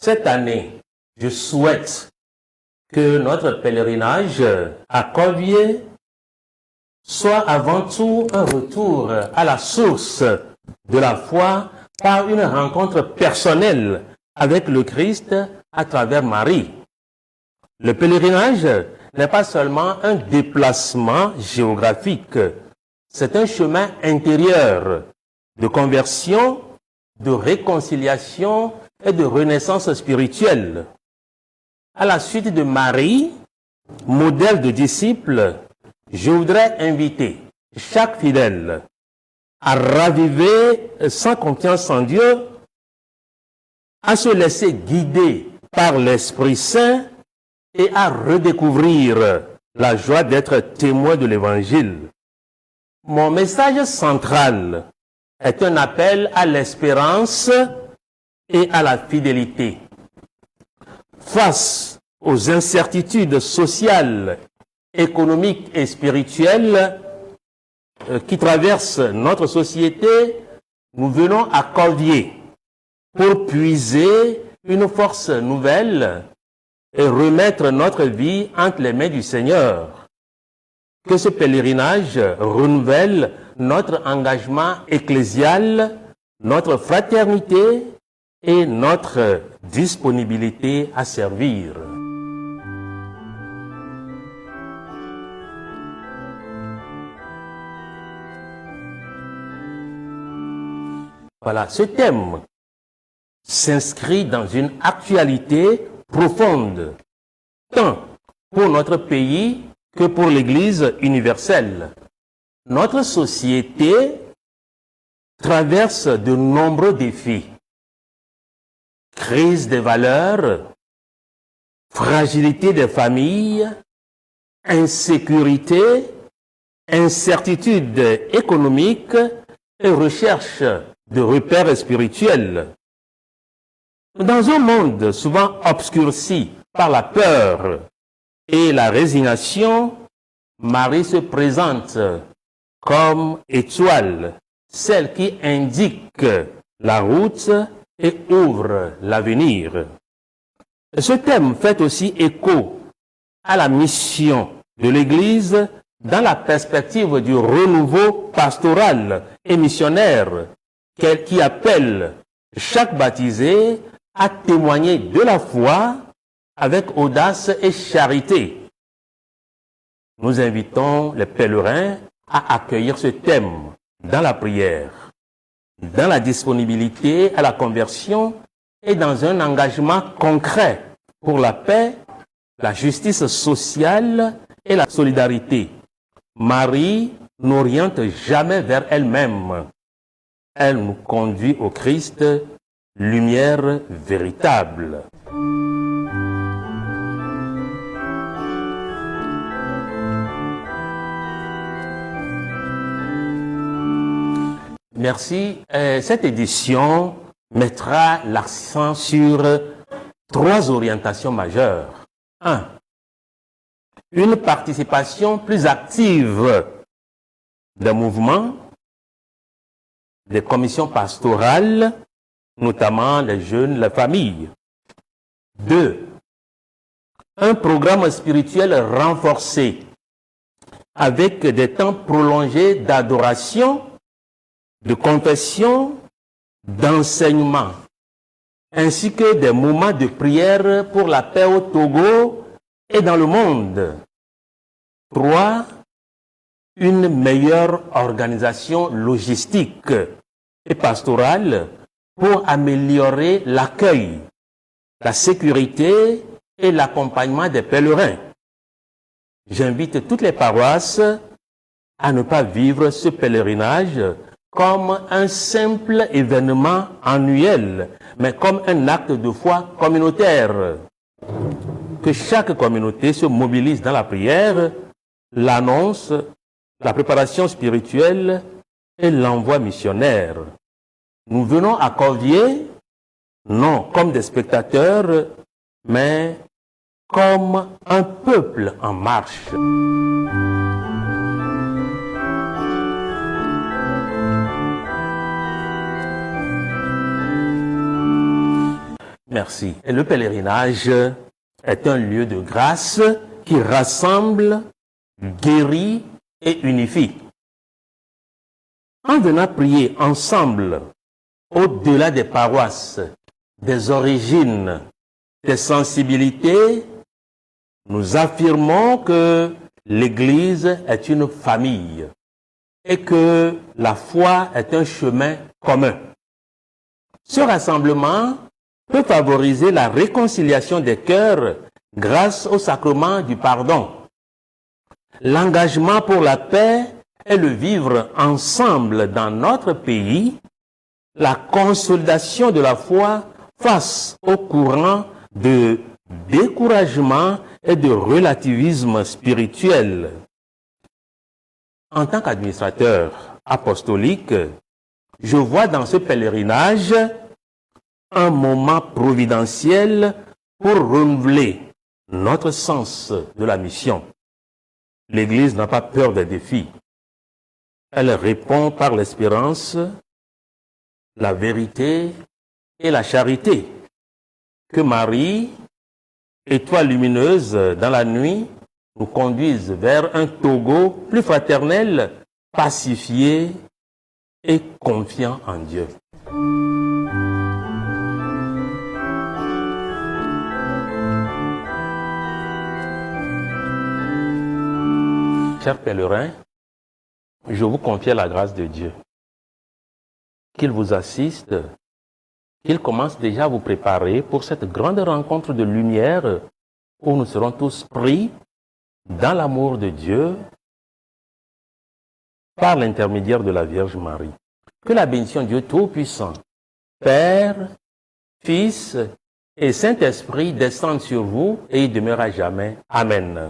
Cette année, je souhaite que notre pèlerinage à Corvier soit avant tout un retour à la source de la foi par une rencontre personnelle avec le Christ à travers Marie. Le pèlerinage n'est pas seulement un déplacement géographique, c'est un chemin intérieur de conversion, de réconciliation et de renaissance spirituelle. À la suite de Marie, modèle de disciple, je voudrais inviter chaque fidèle à raviver sa confiance en Dieu, à se laisser guider par l'Esprit Saint et à redécouvrir la joie d'être témoin de l'Évangile. Mon message central est un appel à l'espérance et à la fidélité. Face aux incertitudes sociales, économiques et spirituelles qui traversent notre société, nous venons à Corvier pour puiser une force nouvelle et remettre notre vie entre les mains du Seigneur. Que ce pèlerinage renouvelle notre engagement ecclésial, notre fraternité et notre disponibilité à servir. Voilà, ce thème s'inscrit dans une actualité profonde, tant pour notre pays que pour l'Église universelle. Notre société traverse de nombreux défis. Crise des valeurs, fragilité des familles, insécurité, incertitude économique et recherche de repères spirituels. Dans un monde souvent obscurci par la peur et la résignation, Marie se présente comme étoile, celle qui indique la route et ouvre l'avenir. Ce thème fait aussi écho à la mission de l'Église dans la perspective du renouveau pastoral et missionnaire qui appelle chaque baptisé à témoigner de la foi avec audace et charité. Nous invitons les pèlerins à accueillir ce thème dans la prière, dans la disponibilité à la conversion et dans un engagement concret pour la paix, la justice sociale et la solidarité. Marie n'oriente jamais vers elle-même. Elle nous conduit au Christ, lumière véritable. Merci. Cette édition mettra l'accent sur 3 orientations majeures. 1. Une participation plus active des mouvements, des commissions pastorales, notamment les jeunes, les familles. 2. Un programme spirituel renforcé avec des temps prolongés d'adoration, de confession, d'enseignement, ainsi que des moments de prière pour la paix au Togo et dans le monde. 3. Une meilleure organisation logistique et pastorale pour améliorer l'accueil, la sécurité et l'accompagnement des pèlerins. J'invite toutes les paroisses à ne pas vivre ce pèlerinage comme un simple événement annuel, mais comme un acte de foi communautaire. Que chaque communauté se mobilise dans la prière, l'annonce, la préparation spirituelle et l'envoi missionnaire. Nous venons à Corvier, non comme des spectateurs, mais comme un peuple en marche. Merci. Et le pèlerinage est un lieu de grâce qui rassemble, guérit et unifie. En venant prier ensemble, au-delà des paroisses, des origines, des sensibilités, nous affirmons que l'Église est une famille et que la foi est un chemin commun. Ce rassemblement peut favoriser la réconciliation des cœurs grâce au sacrement du pardon. L'engagement pour la paix et le vivre ensemble dans notre pays, la consolidation de la foi face au courant de découragement et de relativisme spirituel. En tant qu'administrateur apostolique, je vois dans ce pèlerinage un moment providentiel pour renouveler notre sens de la mission. L'Église n'a pas peur des défis. Elle répond par l'espérance, la vérité et la charité. Que Marie, étoile lumineuse dans la nuit, nous conduise vers un Togo plus fraternel, pacifié et confiant en Dieu. Chers pèlerins, je vous confie la grâce de Dieu. Qu'il vous assiste, qu'il commence déjà à vous préparer pour cette grande rencontre de lumière où nous serons tous pris dans l'amour de Dieu par l'intermédiaire de la Vierge Marie. Que la bénédiction de Dieu Tout-Puissant, Père, Fils et Saint-Esprit descendent sur vous et y demeurent à jamais. Amen.